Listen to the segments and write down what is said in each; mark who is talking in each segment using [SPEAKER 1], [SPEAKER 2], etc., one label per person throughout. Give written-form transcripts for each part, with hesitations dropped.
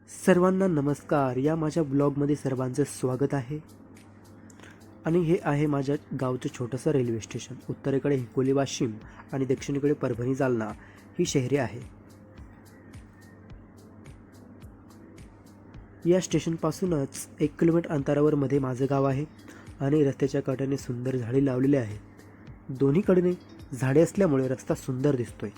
[SPEAKER 1] सर्वांना नमस्कार. या माझ्या ब्लॉगमध्ये सर्वांचं स्वागत आहे. आणि हे आहे माझ्या गावचं छोटंसं रेल्वे स्टेशन. उत्तरेकडे हिंगोली वाशिम आणि दक्षिणेकडे परभणी जालना ही शहरे आहे. या स्टेशनपासूनच 1 किलोमीटर अंतरावर मध्ये माझं गाव आहे आणि रस्त्याच्या कडेने सुंदर झाडे लावलेली आहेत. दोन्हीकडे झाडे असल्यामुळे रस्ता सुंदर दिसतोय.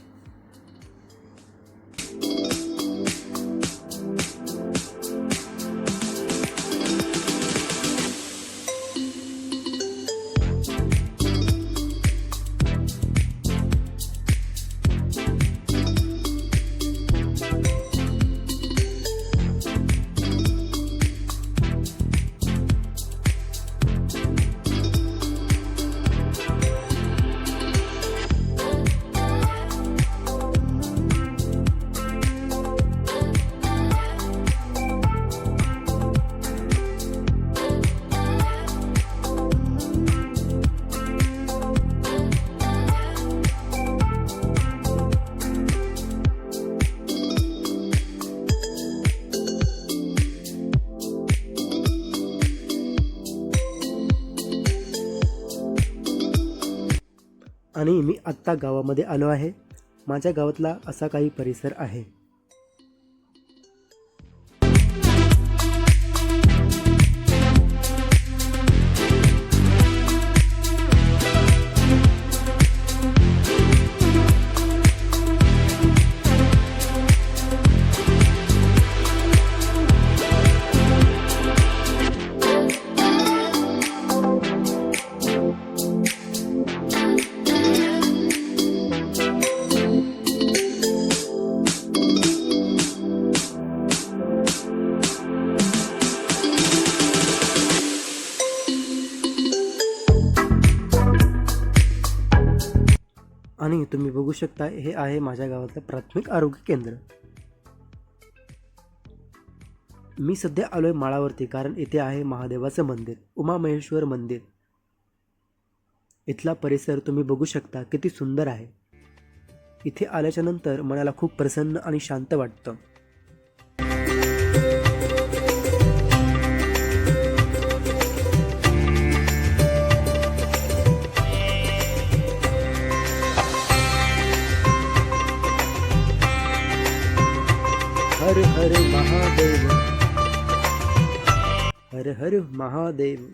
[SPEAKER 1] आणि मी आत्ता गावामध्ये आलो आहे. माझ्या गावातला असा काही परिसर आहे. आणि तुम्ही बघू शकता, हे आहे माझ्या गावातलं प्राथमिक आरोग्य केंद्र. मी सध्या आलोय माळावरती, कारण इथे आहे महादेवाचं मंदिर, उमामहेश्वर मंदिर. इथला परिसर तुम्ही बघू शकता किती सुंदर आहे. इथे आल्याच्या नंतर मनाला खूप प्रसन्न आणि शांत वाटतं. हर हर महादेव, हर हर महादेव.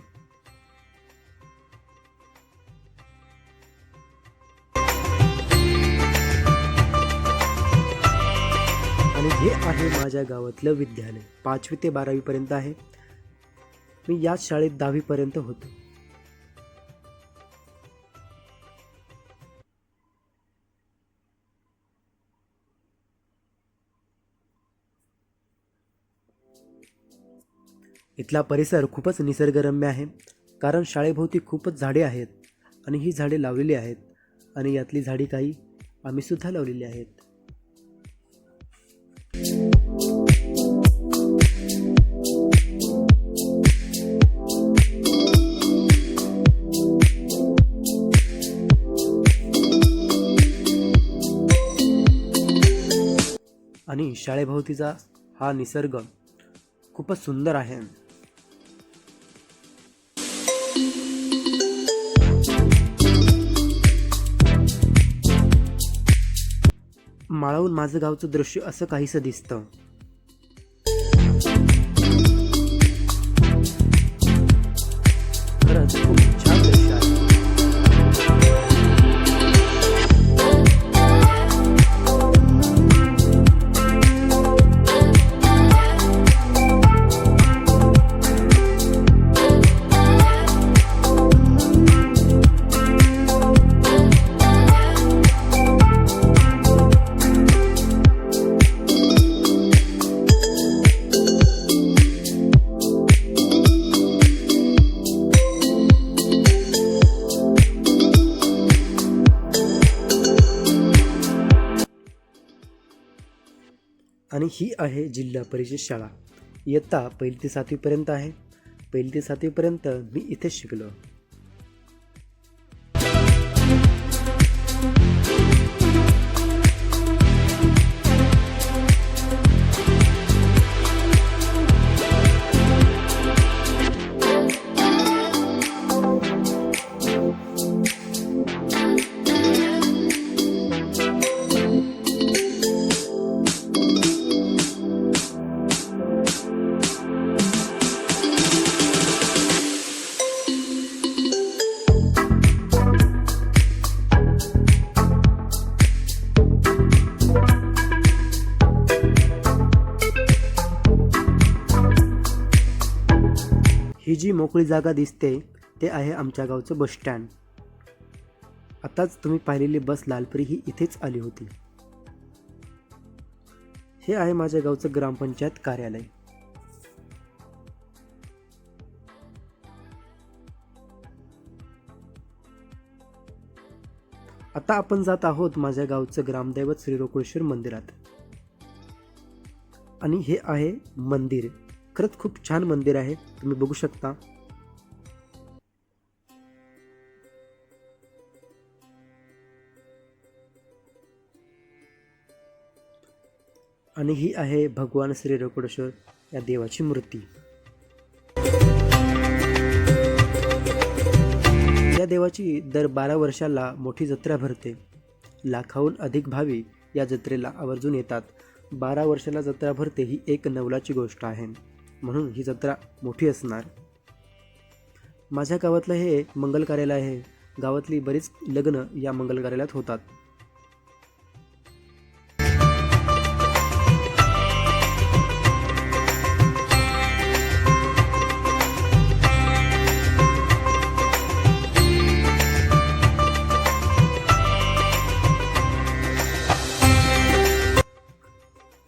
[SPEAKER 1] आणि हे आहे माझ्या गावातलं विद्यालय. 5वी ते 12वी पर्यंत आहे. मी याच शाळेत 10वी पर्यंत होतो. इथला परिसर खूपच निसर्गरम्य आहे, कारण शाळेभोवती खूपच झाडे आहेत आणि ही झाडे लावलेली आहेत. आणि यातली झाडी काही आम्ही सुद्धा लावलेली आहेत. आणि शाळेभोवतीचा हा निसर्ग खूपच सुंदर आहे. माळाहून माझं गावचं दृश्य असं काहीसं दिसतं. खरंच खूप छान दृश्य आहे. आणि ही आहे जिल्हा परिषद शाळा. इयत्ता 1ली ते 7वी पर्यंत आहे. 1ली ते 7वी पर्यंत मी इथेच शिकलो. ही जी मोकळी जागा दिसते ते आहे आमच्या गावचं बस स्टँड. आताच तुम्ही पाहिलेली बस लालपरी ही इथेच आली होती. हे आहे माझ्या गावचं ग्रामपंचायत कार्यालय. आता आपण जात आहोत माझ्या गावचं ग्रामदैवत श्री रोकडेश्वर मंदिरात. आणि हे आहे मंदिर. खरंच खूप छान मंदिर आहे, तुम्ही बघू शकता. आणि ही आहे भगवान श्री रोकडेश्वर या देवाची मूर्ती. या देवाची दर 12 वर्षाला मोठी जत्रा भरते. लाखाहून अधिक भावी या जत्रेला आवर्जून येतात. 12 वर्षाला जत्रा भरते ही एक नवलाची गोष्ट आहे, म्हणून ही जत्रा मोठी असणार. माझ्या गावातलं हे मंगल कार्यालय आहे. गावातली बरीच लग्न या मंगल कार्यालयात होतात.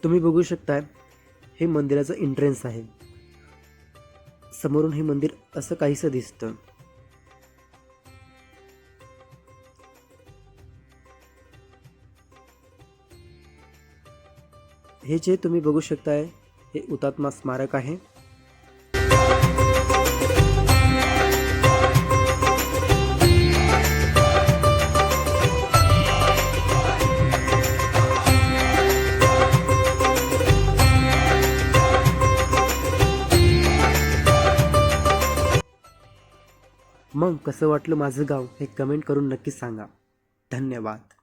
[SPEAKER 1] तुम्ही बघू शकताय हे मंदिराचं एंट्रन्स आहे. समोरून हे मंदिर असं काहीसं दिसतं. हे जे तुम्ही बघू शकताय हे हुतात्मा स्मारक आहे. मग कसं वाटलं माझं गाव हे कमेंट करून नक्की सांगा. धन्यवाद.